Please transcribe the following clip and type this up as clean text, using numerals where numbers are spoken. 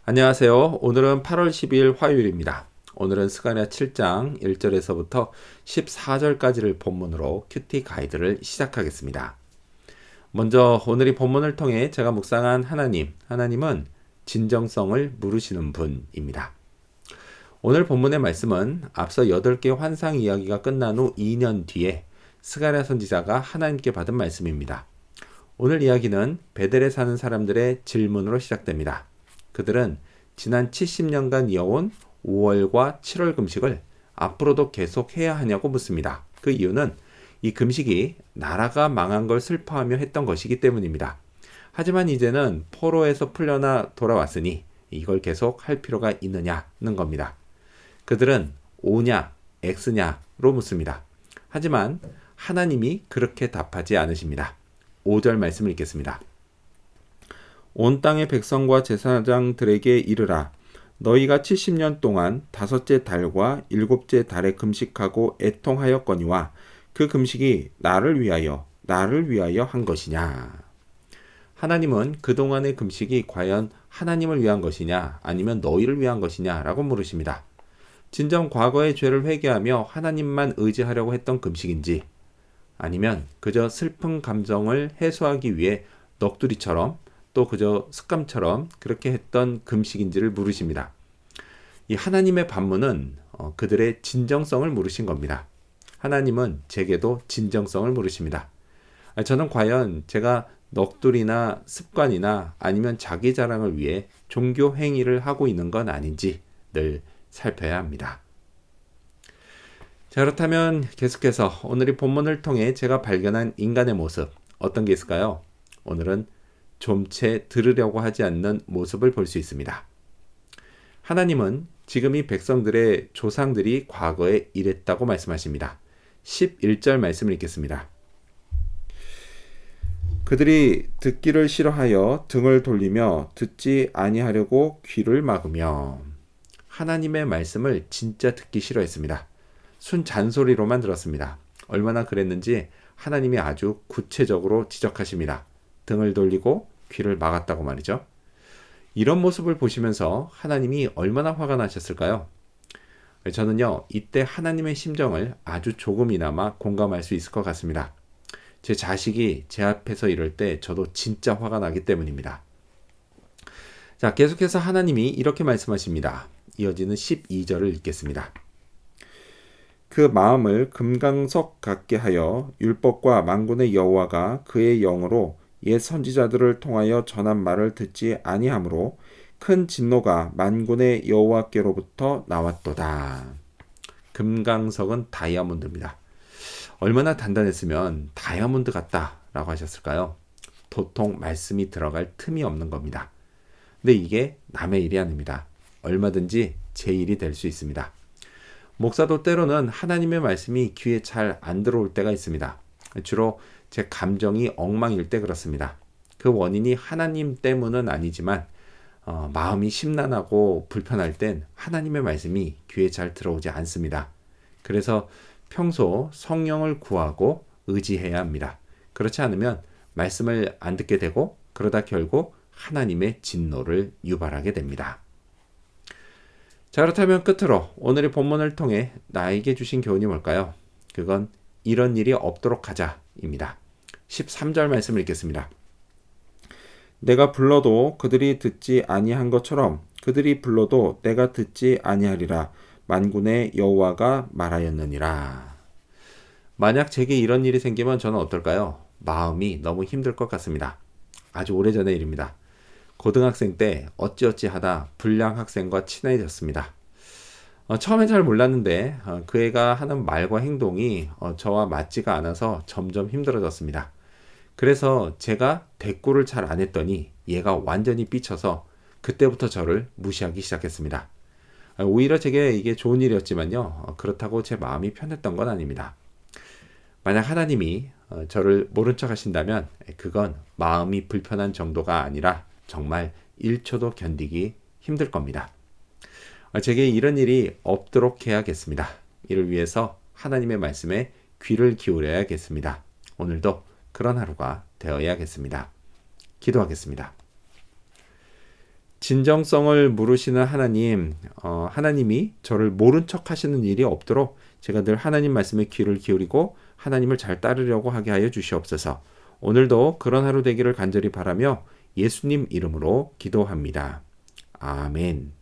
안녕하세요. 오늘은 8월 12일 화요일입니다. 오늘은 스가랴 7장 1절에서부터 14절까지를 본문으로 큐티 가이드를 시작하겠습니다. 먼저 오늘 이 본문을 통해 제가 묵상한 하나님은 진정성을 물으시는 분입니다. 오늘 본문의 말씀은 앞서 8개 환상 이야기가 끝난 후 2년 뒤에 스가랴 선지자가 하나님께 받은 말씀입니다. 오늘 이야기는 베델에 사는 사람들의 질문으로 시작됩니다. 그들은 지난 70년간 이어온 5월과 7월 금식을 앞으로도 계속 해야 하냐고 묻습니다. 그 이유는 이 금식이 나라가 망한 걸 슬퍼하며 했던 것이기 때문입니다. 하지만 이제는 포로에서 풀려나 돌아왔으니 이걸 계속 할 필요가 있느냐는 겁니다. 그들은 O냐, X냐로 묻습니다. 하지만 하나님이 그렇게 답하지 않으십니다. 5절 말씀을 읽겠습니다. 온 땅의 백성과 제사장들에게 이르라. 너희가 70년 동안 다섯째 달과 일곱째 달에 금식하고 애통하였거니와 그 금식이 나를 위하여 한 것이냐. 하나님은 그동안의 금식이 과연 하나님을 위한 것이냐 아니면 너희를 위한 것이냐 라고 물으십니다. 진정 과거의 죄를 회개하며 하나님만 의지하려고 했던 금식인지 아니면 그저 슬픈 감정을 해소하기 위해 넋두리처럼 또 그저 습관처럼 그렇게 했던 금식인지를 물으십니다. 이 하나님의 반문은 그들의 진정성을 물으신 겁니다. 하나님은 제게도 진정성을 물으십니다. 저는 과연 제가 넋두리나 습관이나 아니면 자기 자랑을 위해 종교 행위를 하고 있는 건 아닌지 늘 살펴야 합니다. 자, 그렇다면 계속해서 오늘 이 본문을 통해 제가 발견한 인간의 모습 어떤 게 있을까요? 오늘은 좀 채 들으려고 하지 않는 모습을 볼 수 있습니다. 하나님은 지금 이 백성들의 조상들이 과거에 이랬다고 말씀하십니다. 11절 말씀을 읽겠습니다. 그들이 듣기를 싫어하여 등을 돌리며 듣지 아니하려고 귀를 막으며. 하나님의 말씀을 진짜 듣기 싫어했습니다. 순 잔소리로만 들었습니다. 얼마나 그랬는지 하나님이 아주 구체적으로 지적하십니다. 등을 돌리고 귀를 막았다고 말이죠. 이런 모습을 보시면서 하나님이 얼마나 화가 나셨을까요? 저는요, 이때 하나님의 심정을 아주 조금이나마 공감할 수 있을 것 같습니다. 제 자식이 제 앞에서 이럴 때 저도 진짜 화가 나기 때문입니다. 자, 계속해서 하나님이 이렇게 말씀하십니다. 이어지는 12절을 읽겠습니다. 그 마음을 금강석 같게 하여 율법과 만군의 여호와가 그의 영으로 옛 선지자들을 통하여 전한 말을 듣지 아니하므로 큰 진노가 만군의 여호와께로부터 나왔도다. 금강석은 다이아몬드입니다. 얼마나 단단했으면 다이아몬드 같다라고 하셨을까요? 도통 말씀이 들어갈 틈이 없는 겁니다. 근데 이게 남의 일이 아닙니다. 얼마든지 제 일이 될 수 있습니다. 목사도 때로는 하나님의 말씀이 귀에 잘 안 들어올 때가 있습니다. 주로 제 감정이 엉망일 때 그렇습니다. 그 원인이 하나님 때문은 아니지만 마음이 심란하고 불편할 땐 하나님의 말씀이 귀에 잘 들어오지 않습니다. 그래서 평소 성령을 구하고 의지해야 합니다. 그렇지 않으면 말씀을 안 듣게 되고 그러다 결국 하나님의 진노를 유발하게 됩니다. 자, 그렇다면 끝으로 오늘의 본문을 통해 나에게 주신 교훈이 뭘까요? 그건 이런 일이 없도록 하자입니다. 13절 말씀을 읽겠습니다. 내가 불러도 그들이 듣지 아니한 것처럼 그들이 불러도 내가 듣지 아니하리라. 만군의 여호와가 말하였느니라. 만약 제게 이런 일이 생기면 저는 어떨까요? 마음이 너무 힘들 것 같습니다. 아주 오래전의 일입니다. 고등학생 때 어찌어찌 하다 불량 학생과 친해졌습니다. 처음엔 잘 몰랐는데 그 애가 하는 말과 행동이 저와 맞지가 않아서 점점 힘들어졌습니다. 그래서 제가 대꾸를 잘 안 했더니 얘가 완전히 삐쳐서 그때부터 저를 무시하기 시작했습니다. 오히려 제게 이게 좋은 일이었지만요. 그렇다고 제 마음이 편했던 건 아닙니다. 만약 하나님이 저를 모른 척 하신다면 그건 마음이 불편한 정도가 아니라 정말 1초도 견디기 힘들 겁니다. 제게 이런 일이 없도록 해야겠습니다. 이를 위해서 하나님의 말씀에 귀를 기울여야겠습니다. 오늘도 그런 하루가 되어야겠습니다. 기도하겠습니다. 진정성을 물으시는 하나님, 하나님이 저를 모른 척 하시는 일이 없도록 제가 늘 하나님 말씀에 귀를 기울이고 하나님을 잘 따르려고 하게 하여 주시옵소서. 오늘도 그런 하루 되기를 간절히 바라며 예수님 이름으로 기도합니다. 아멘.